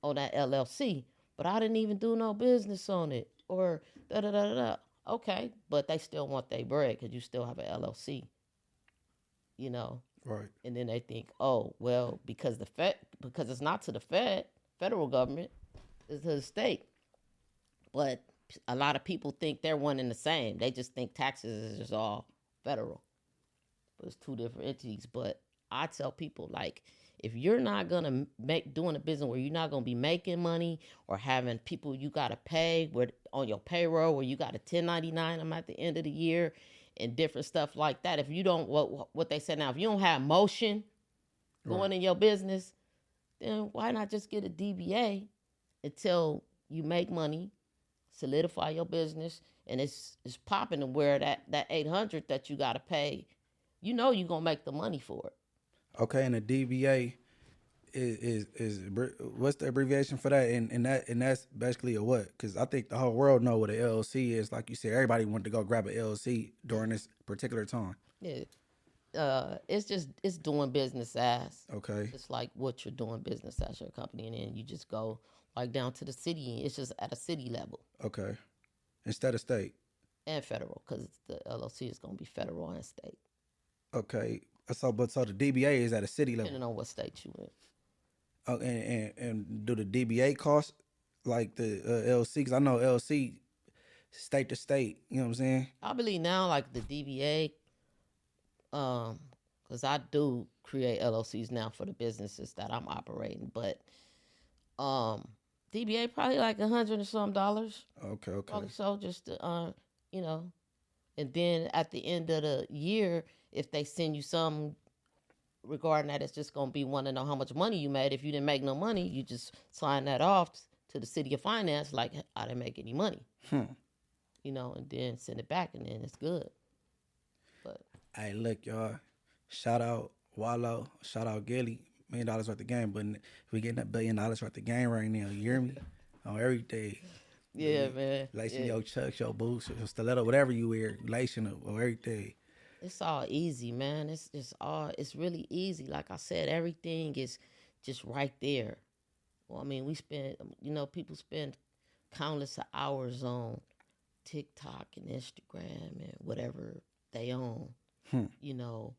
B: on that LLC. But I didn't even do no business on it. Or da da da da da. Okay, but they still want their bread because you still have an LLC.
A: Right.
B: And then they think, oh, well, because it's not to the federal government, it's to the state. But a lot of people think they're one and the same. They just think taxes is just all federal. But it's two different entities. But I tell people, like, if you're not gonna doing a business where you're not gonna be making money or having people you gotta pay on your payroll, where you got a 1099 them at the end of the year and different stuff like that. If you don't, what they say now, if you don't have motion going in your business, then why not just get a DBA until you make money, solidify your business, and it's popping to where that $800 that you gotta pay, you're gonna make the money for it.
A: Okay, and the DBA is what's the abbreviation for that? And that's basically a what? Because I think the whole world know what an LLC is. Like you said, everybody wanted to go grab an LLC during this particular time.
B: Yeah. It's doing business as.
A: Okay.
B: It's like what you're doing business as your company, and then you just go like down to the city. It's just at a city level.
A: Okay. Instead of state.
B: And federal, because the LLC is going to be federal and state.
A: Okay. So the DBA is at a city level.
B: Depending on what state you in.
A: Oh, and do the DBA cost like the LLC? Because I know LLC state to state. You know what I'm saying?
B: I believe now, like the DBA, because I do create LLCs now for the businesses that I'm operating, but DBA probably like $100 or some dollars.
A: Okay.
B: So just to, and then at the end of the year, if they send you some regarding that, it's just going to be wanting to know how much money you made. If you didn't make no money, you just sign that off to the city of finance, like, I didn't make any money. And then send it back, and then it's good. But
A: hey, look, y'all, Shout out Wallow. Shout out Gilly. $1 million worth of game, but we getting $1 billion worth of game right now. You hear me? On everything.
B: Yeah, man.
A: Lacing
B: Yeah.
A: your chucks, your boots, your stiletto, whatever you wear, lacing them or everything.
B: It's all easy, man. It's really easy. Like I said, everything is just right there. Well, I mean, people spend countless of hours on TikTok and Instagram and whatever they own. You know,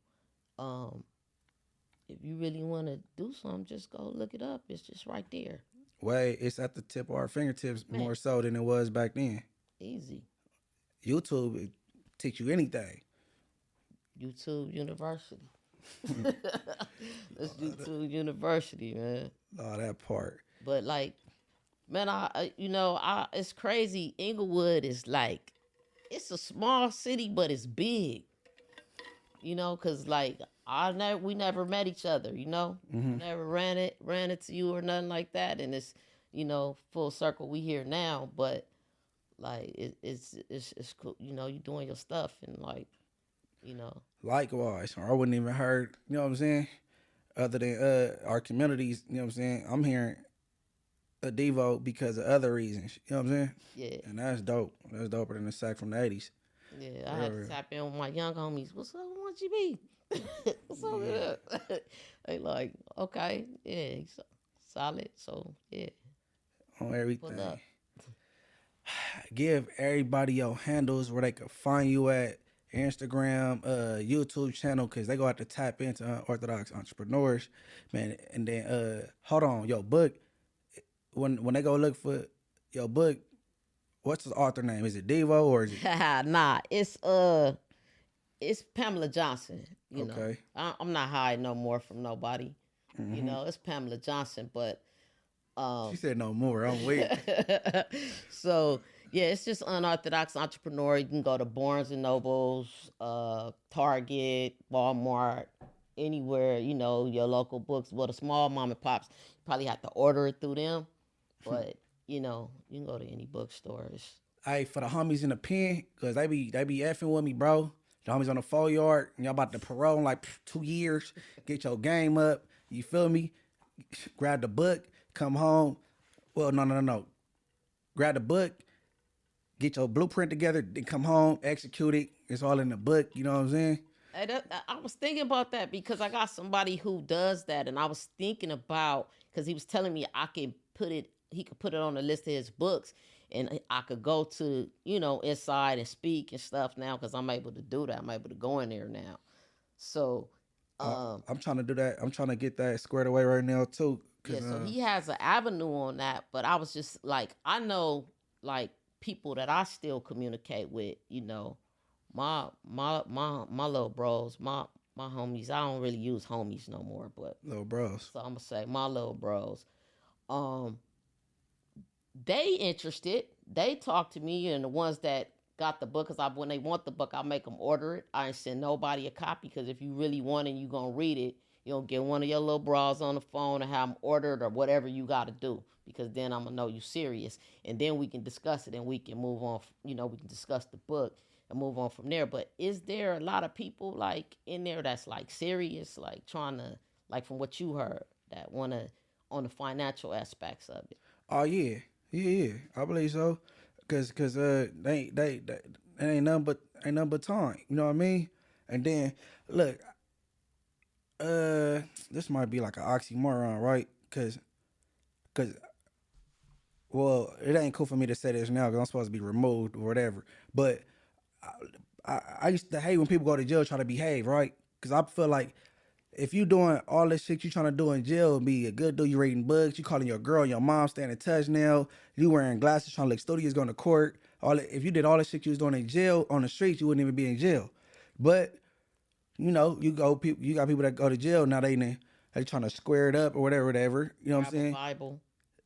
B: if you really want to do something, just go look it up. It's just right there.
A: Way it's at the tip of our fingertips
B: Man.
A: more so than it was back then.
B: Easy.
A: YouTube it teach you anything.
B: YouTube University. That's YouTube University, man.
A: Oh, that part.
B: But like, man, it's crazy. Inglewood is like, it's a small city, but it's big. You know, cause like we never met each other. You know, never ran into you or nothing like that. And it's, full circle. We here now, but like it's cool. You know, you doing your stuff and like,
A: Likewise, or I wouldn't even heard. You know what I'm saying? Other than our communities, you know what I'm saying? I'm hearing a Devo because of other reasons. You know what I'm saying?
B: Yeah.
A: And that's dope. That's doper than the sack from the 80s.
B: Yeah, I had to tap in with my young homies. What's up, Munchie B? What's up with that? They like, okay, yeah, he's solid. So yeah,
A: On everything.
B: Pull up.
A: Give everybody your handles where they can find you at. Instagram, YouTube channel, because they go out to tap into Unorthodox Entrepreneurs, man. And then, hold on, your book, when they go look for your book, what's the author name? Is it Devo or is it?
B: Nah, it's Pamela Johnson. You
A: Okay.
B: know, I'm not hiding no more from nobody. You know, it's Pamela Johnson, but
A: She said no more. I'm waiting.
B: so yeah, it's just Unorthodox Entrepreneur. You can go to Barnes and Nobles, Target, Walmart, anywhere, your local books. Well, the small mom and pops, you probably have to order it through them. But, you can go to any bookstores.
A: Hey, for the homies in the pen, because they be effing with me, bro. The homies on the 4 yard, and y'all about to parole in like 2 years. Get your game up. You feel me? Grab the book, come home. Well, no. Grab the book. Get your blueprint together, then come home, execute it. It's all in the book. You know what I'm saying?
B: I was thinking about that because I got somebody who does that, and I was thinking about, because he was telling me he could put it on the list of his books, and I could go to, inside and speak and stuff now because I'm able to do that. I'm able to go in there now. So
A: I'm trying to do that. I'm trying to get that squared away right now too.
B: yeah, so he has an avenue on that, but I was just like, I know like people that I still communicate with, my little bros, my homies. I don't really use homies no more, but
A: Little bros.
B: so I'm gonna say my little bros. They interested. They talk to me, and the ones that got the book, because when they want the book, I make them order it. I ain't send nobody a copy, because if you really want it and you gonna read it, you'll get one of your little bras on the phone and have them ordered or whatever you got to do, because then I'm going to know you serious. And then we can discuss it and we can move on. We can discuss the book and move on from there. But is there a lot of people like in there that's like serious, like trying to, like from what you heard, that want to, on the financial aspects of it?
A: Oh yeah. I believe so. Cause they ain't nothing but time. You know what I mean? And then look, this might be like an oxymoron, right? Cause well, it ain't cool for me to say this now because I'm supposed to be removed or whatever. But I used to hate when people go to jail trying to behave, right? Because I feel like if you doing all this shit you trying to do in jail, be a good dude, you reading books, you calling your girl, your mom standing touch now, you wearing glasses, trying to look studious, going to court. If you did all the shit you was doing in jail on the streets, you wouldn't even be in jail. But you got people that go to jail now. They trying to square it up or whatever. You know what I'm saying?
B: Bible.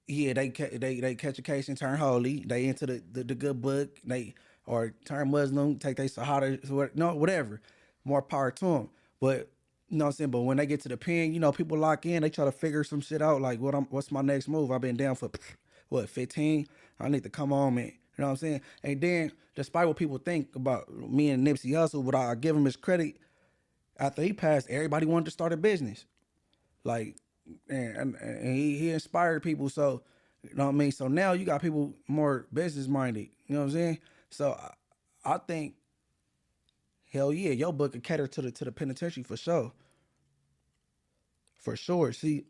A: Yeah, they catch a case and turn holy. They into the good book. Or turn Muslim, take their Sahara, whatever. More power to them. But you know what I'm saying? But when they get to the pen, people lock in. They try to figure some shit out. Like, what's my next move? I've been down for 15. I need to come home and, you know what I'm saying? And then, despite what people think about me and Nipsey Hussle, what I give him his credit, After he passed, everybody wanted to start a business. Like, and he inspired people. So, you know what I mean? So now you got people more business minded. You know what I'm saying? So I think, hell yeah, your book could cater to the penitentiary for sure. For sure. See,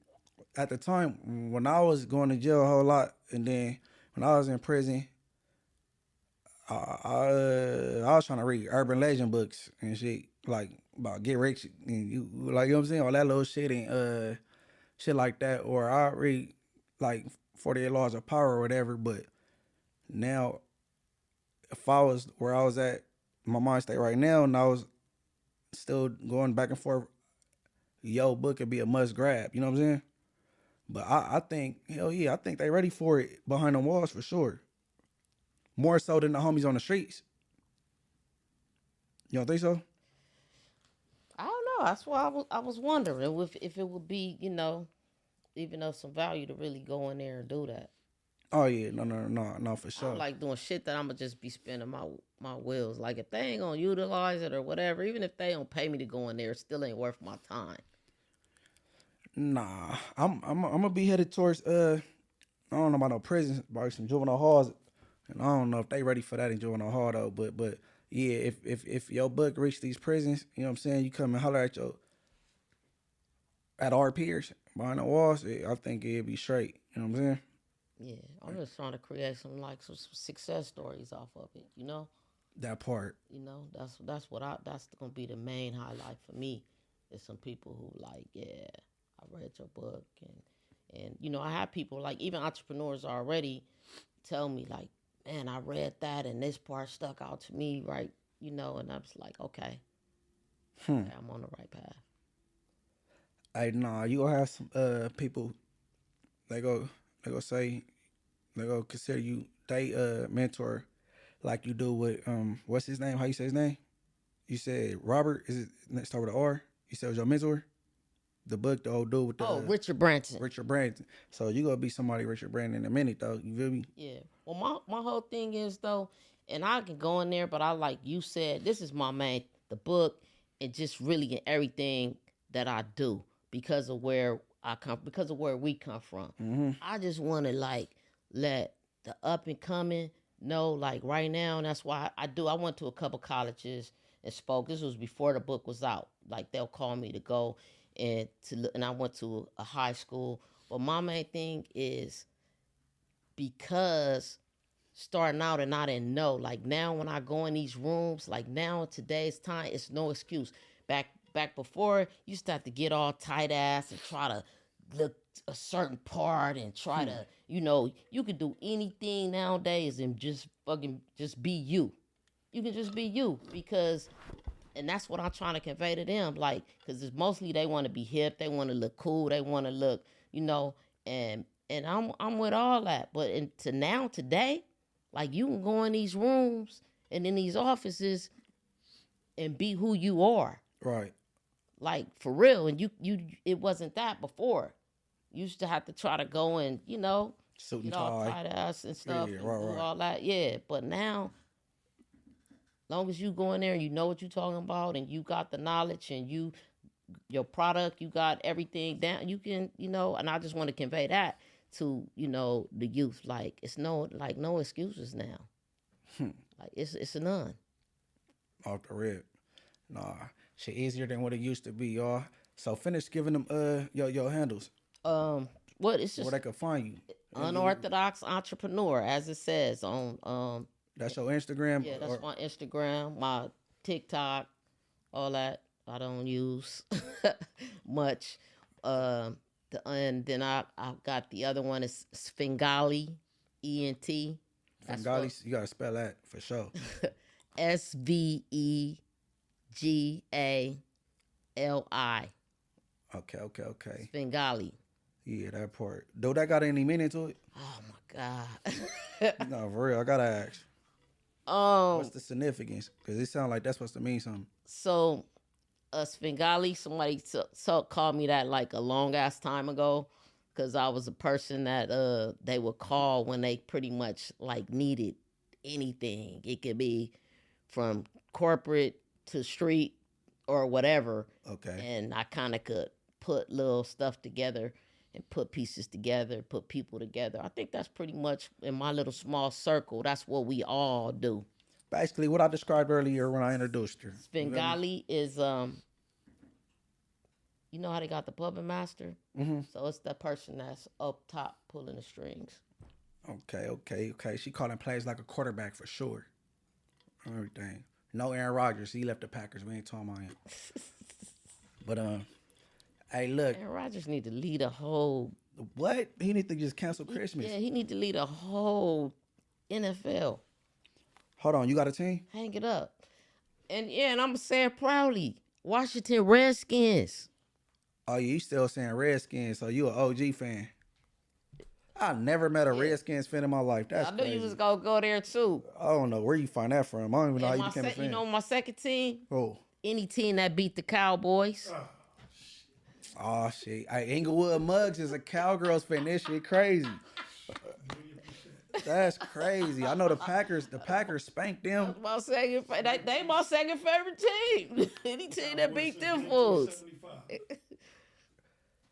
A: at the time when I was going to jail a whole lot, and then when I was in prison, I was trying to read urban legend books and shit, like about get rich and you like, you know what I'm saying, all that little shit and shit like that. Or I read like 48 Laws of Power or whatever. But now, if I was where I was at, my mind state right now, and I was still going back and forth, yo, book could be a must grab. You know what I'm saying? But I think, hell yeah, I think they ready for it behind the walls for sure. More so than the homies on the streets. You don't think so?
B: I don't know. That's why I was wondering if it would be, even though some value to really go in there and do that.
A: Oh yeah, no, for
B: I
A: sure.
B: don't like doing shit that I'm gonna just be spending my wheels. Like if they ain't gonna utilize it or whatever, even if they don't pay me to go in there, it still ain't worth my time.
A: Nah, I'm gonna be headed towards I don't know about no prisons, about some juvenile halls, and I don't know if they ready for that in juvenile hall though. But yeah, if your book reach these prisons, you know what I'm saying, you come and holler at our peers behind the walls, I think it'd be straight. You know what I'm saying?
B: Yeah, I'm just trying to create some success stories off of it.
A: That part.
B: That's gonna be the main highlight for me. Is some people who like, yeah, I read your book and I have people like even entrepreneurs already tell me like, man, I read that and this part stuck out to me, right? And I was like, okay, I'm on the right path.
A: Hey, nah, you gonna have some people they go say they go consider you they mentor like you do with what's his name? How you say his name? You said Robert. Is it start with an R? You said it was your mentor. The book, the old dude with the
B: Richard Branson.
A: Richard Branson. So you gonna be somebody Richard Branson in a minute though. You feel me?
B: Yeah. Well, my whole thing is though, and I can go in there, but I like you said, this is my main the book and just really in everything that I do because of where I come, because of where we come from.
A: Mm-hmm.
B: I just want to like let the up and coming know like right now, and that's why I do. I went to a couple colleges and spoke. This was before the book was out. Like they'll call me to go and I went to a high school. But my main thing is because starting out and I didn't know. Like now when I go in these rooms, like now in today's time, it's no excuse. Back before, you used to have to get all tight ass and try to look a certain part and try to, you could do anything nowadays and just fucking just be you. You can just be you because and that's what I'm trying to convey to them. Like, because it's mostly they want to be hip, they want to look cool, they want to look, and I'm with all that. But today, like you can go in these rooms and in these offices and be who you are.
A: Right.
B: Like for real. And you it wasn't that before. You used to have to try to go and,
A: Suit and
B: get all
A: tie.
B: tight ass and stuff
A: Yeah,
B: and
A: right,
B: do
A: right.
B: all that. Yeah. But now long as you go in there and you know what you're talking about and you got the knowledge and your product, you got everything down, you can, and I just want to convey that to, the youth. Like it's no excuses now. Like it's a none.
A: Off the rip. Nah. Shit easier than what it used to be, y'all. So finish giving them your handles.
B: What it's just
A: where they can find you.
B: Unorthodox Entrepreneur, as it says on
A: That's your Instagram?
B: yeah, that's my Instagram, my TikTok, all that. I don't use much. And then I got the other one is Svengali, ENT.
A: Bengali, you gotta spell that for sure.
B: SVEGALI.
A: Okay.
B: Svengali.
A: Yeah, that part. Though that got any meaning to it?
B: Oh my God.
A: No, for real. I gotta ask. What's the significance? Because it sounds like that's supposed to mean something.
B: So, Svengali, somebody called me that like a long ass time ago, because I was a person that they would call when they pretty much like needed anything. It could be from corporate to street, or whatever.
A: Okay.
B: And I kind of could put little stuff together and put pieces together, put people together. I think that's pretty much in my little small circle. That's what we all do.
A: Basically, what I described earlier when I introduced her.
B: Svengali is you know how they got the puppet master? Mm-hmm. So it's that person that's up top pulling the strings.
A: Okay. She calling plays like a quarterback for sure. Everything. No Aaron Rodgers. He left the Packers. We ain't talking about him. But hey, look.
B: Aaron Rodgers need to lead a whole.
A: What? He need to just cancel Christmas.
B: Yeah, he need to lead a whole NFL.
A: Hold on, you got a team?
B: Hang it up. And I'm gonna say it proudly. Washington Redskins.
A: Oh, you still saying Redskins, so you an OG fan. I never met a Redskins fan in my life. That's
B: I knew
A: crazy.
B: you was gonna go there too.
A: I don't know where you find that from. I don't even know how you became a fan.
B: You know my second team?
A: Oh.
B: Any team that beat the Cowboys.
A: Oh shit. Inglewood Muggs is a Cowgirls fan. This shit crazy. That's crazy. I know the Packers spanked them.
B: My second, they my second favorite team. Any team that beat them fools.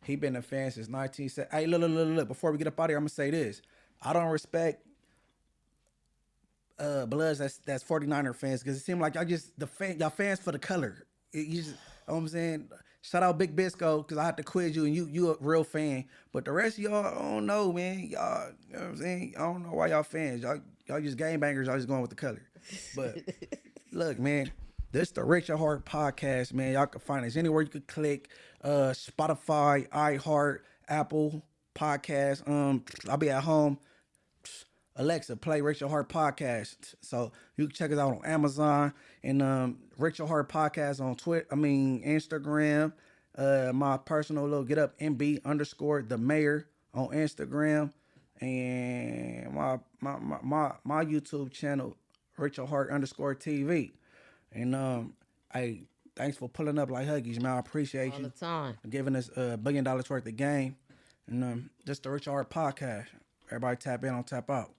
A: He been a fan since 1970. Hey, look. Before we get up out of here, I'm gonna say this. I don't respect Bloods that's 49er fans because it seems like y'all fans for the color. You just, you know what I'm saying? Shout out Big Bisco because I had to quiz you and you a real fan. But the rest of y'all, I don't know, man. Y'all, you know what I'm saying? I don't know why y'all fans. Y'all just game bangers. Y'all just going with the color. But look, man. This the Rich at Heart podcast, man. Y'all can find us anywhere you could click. Spotify, iHeart, Apple Podcast. I'll be at home. Alexa, play Rich at Heart podcast. So you can check us out on Amazon and Rich at Heart podcast on Instagram. My personal little get up MB_ the mayor on Instagram, and my YouTube channel Rich at Heart _TV. And hey, thanks for pulling up like Huggies, man. I appreciate you.
B: All the time.
A: Giving us $1 billion worth of game. And just the Rich at Heart podcast. Everybody tap in on Tap Out.